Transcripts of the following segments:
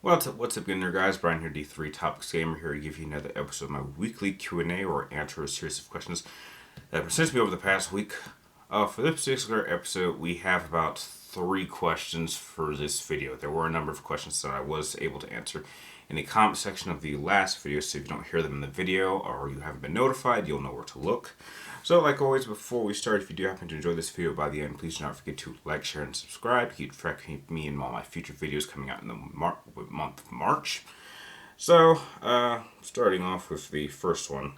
What's up, again there, guys? Brian here, D3 Topics Gamer, here to give you another episode of my weekly Q&A, or answer a series of questions that have sent me over the past week. For this particular episode, we have about 3 questions for this video. There were a number of questions that I was able to answer in the comment section of the last video, so if you don't hear them in the video or you haven't been notified, you'll know where to look. So, like always, before we start, if you do happen to enjoy this video by the end, please do not forget to like, share, and subscribe to keep track of me and all my future videos coming out in the month of March. So, starting off with the first one,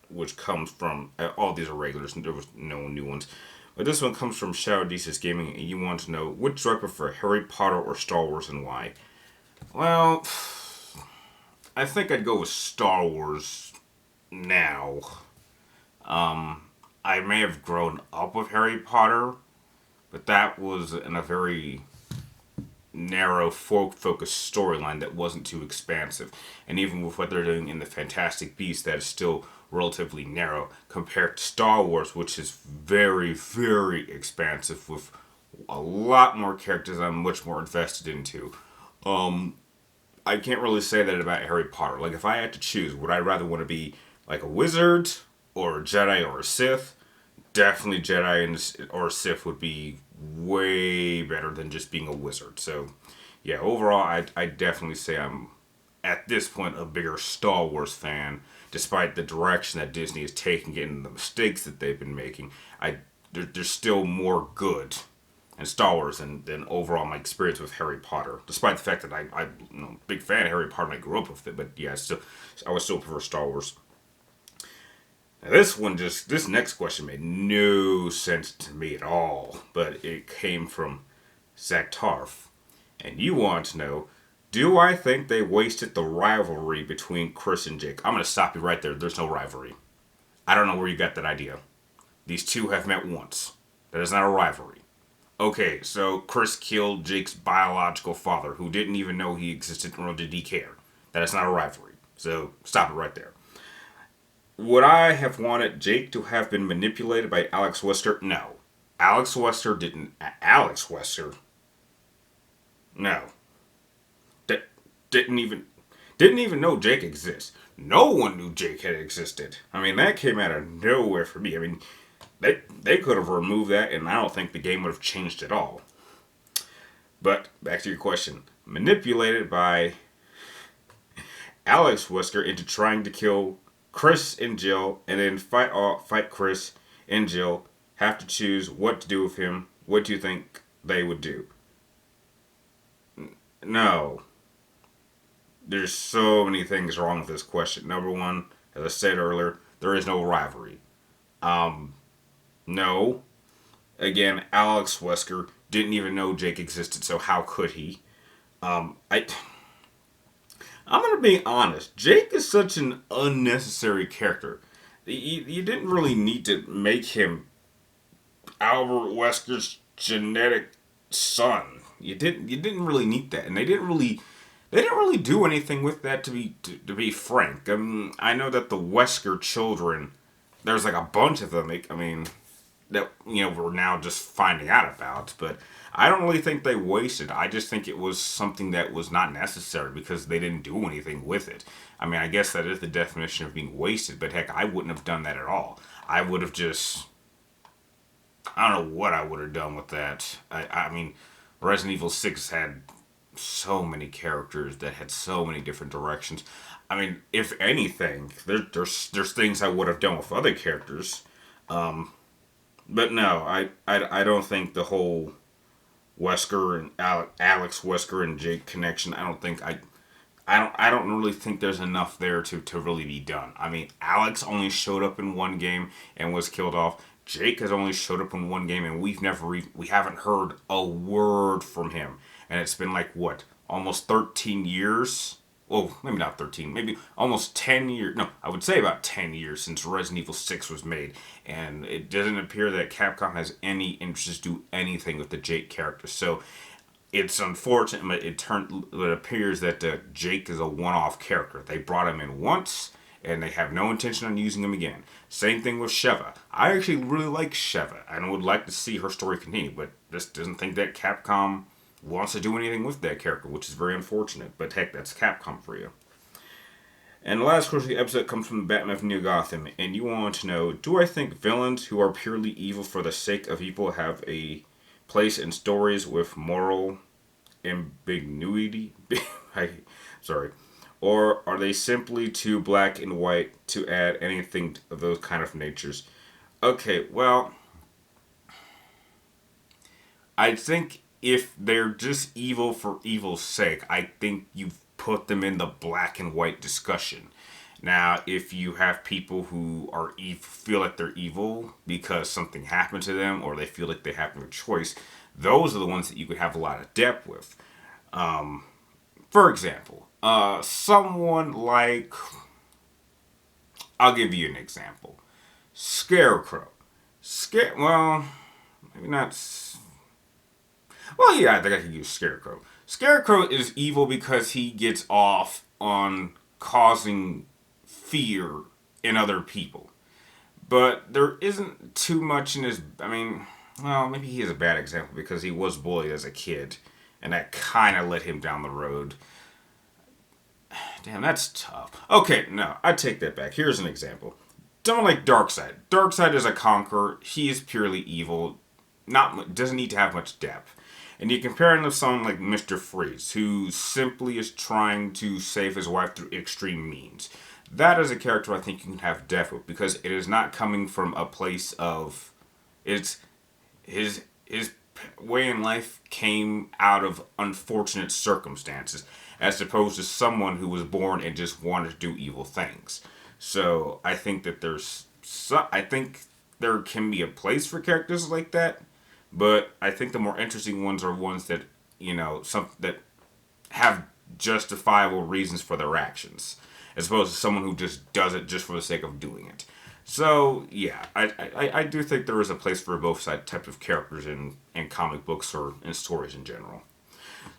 which comes from, all these are regulars, and there was no new ones. But this one comes from Shadow Desus Gaming, and you want to know, which do I prefer, Harry Potter or Star Wars, and why? Well, I think I'd go with Star Wars now. I may have grown up with Harry Potter, but that was in a very narrow, focused storyline that wasn't too expansive. And even with what they're doing in the Fantastic Beasts, that is still relatively narrow compared to Star Wars, which is very, very expansive with a lot more characters I'm much more invested into. I can't really say that about Harry Potter. Like, if I had to choose, would I rather want to be like a wizard or a Jedi or a Sith? Definitely Jedi or a Sith would be way better than just being a wizard. So, yeah, overall, I definitely say I'm, at this point, a bigger Star Wars fan, despite the direction that Disney is taking it and the mistakes that they've been making. There's still more good in Star Wars than overall my experience with Harry Potter. Despite the fact that I'm a big fan of Harry Potter and I grew up with it, but yeah, I would still prefer Star Wars. Now this next question made no sense to me at all, but it came from Zach Tarf. And you want to know, do I think they wasted the rivalry between Chris and Jake? I'm going to stop you right there. There's no rivalry. I don't know where you got that idea. These two have met once. That is not a rivalry. Okay, so Chris killed Jake's biological father, who didn't even know he existed, nor did he care. That is not a rivalry. So stop it right there. Would I have wanted Jake to have been manipulated by Alex Wesker? No. Alex Wesker didn't. Alex Wesker? No. That didn't even know Jake exists. No one knew Jake had existed. I mean, that came out of nowhere for me. I mean, they could have removed that, and I don't think the game would have changed at all. But back to your question. Manipulated by Alex Wesker into trying to kill Chris and Jill, and then fight Chris and Jill, have to choose what to do with him. What do you think they would do? No. There's so many things wrong with this question. Number one, as I said earlier, there is no rivalry. No. Again, Alex Wesker didn't even know Jake existed, so how could he? I'm going to be honest. Jake is such an unnecessary character. You didn't really need to make him Albert Wesker's genetic son. You didn't really need that, and they didn't really do anything with that, to be frank. I know that the Wesker children, there's like a bunch of them. I mean, that we're now just finding out about, but I don't really think they wasted. I just think it was something that was not necessary because they didn't do anything with it. I mean, I guess that is the definition of being wasted, but heck, I wouldn't have done that at all. I would have just, I don't know what I would have done with that. I mean, Resident Evil 6 had so many characters that had so many different directions. I mean, if anything, there's things I would have done with other characters. But no, I don't think the whole Wesker and Alex Wesker and Jake connection. I don't really think there's enough there to really be done. I mean, Alex only showed up in one game and was killed off. Jake has only showed up in one game, and we haven't heard a word from him. And it's been like, what, almost 13 years? Well, maybe not 13, maybe almost 10 years. No, I would say about 10 years since Resident Evil 6 was made. And it doesn't appear that Capcom has any interest to do anything with the Jake character. So it's unfortunate, but it appears that Jake is a one-off character. They brought him in once, and they have no intention on using him again. Same thing with Sheva. I actually really like Sheva, and would like to see her story continue, but this doesn't think that Capcom wants to do anything with that character, which is very unfortunate. But heck, that's Capcom for you. And the last question of the episode comes from the Batman of New Gotham, and you want to know: do I think villains who are purely evil for the sake of evil have a place in stories with moral ambiguity? Sorry. Or are they simply too black and white to add anything of those kind of natures? Okay, well, I think if they're just evil for evil's sake, I think you've put them in the black and white discussion. Now, if you have people who are feel like they're evil because something happened to them, or they feel like they have no choice, those are the ones that you could have a lot of depth with. For example, someone like, I'll give you an example, Scarecrow. Well, maybe not. Well, yeah, I think I could use Scarecrow. Scarecrow is evil because he gets off on causing fear in other people. But there isn't too much in his. I mean, well, maybe he is a bad example because he was bullied as a kid, and that kind of led him down the road. Damn, that's tough. Okay, no, I take that back. Here's an example. Someone like Darkseid. Darkseid is a conqueror. He is purely evil. Not doesn't need to have much depth. And you compare him to someone like Mr. Freeze, who simply is trying to save his wife through extreme means. That is a character I think you can have depth with because it is not coming from a place of it's his way in life came out of unfortunate circumstances as opposed to someone who was born and just wanted to do evil things. So I think that I think there can be a place for characters like that, but I think the more interesting ones are ones that some that have justifiable reasons for their actions, as opposed to someone who just does it just for the sake of doing it. So yeah, I do think there is a place for both side types of characters in comic books or in stories in general.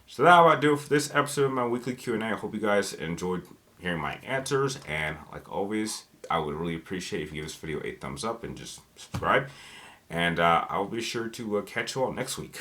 So that will do it for this episode of my weekly Q&A. I hope you guys enjoyed hearing my answers, and like always, I would really appreciate if you give this video a thumbs up and just subscribe. And I will be sure to catch you all next week.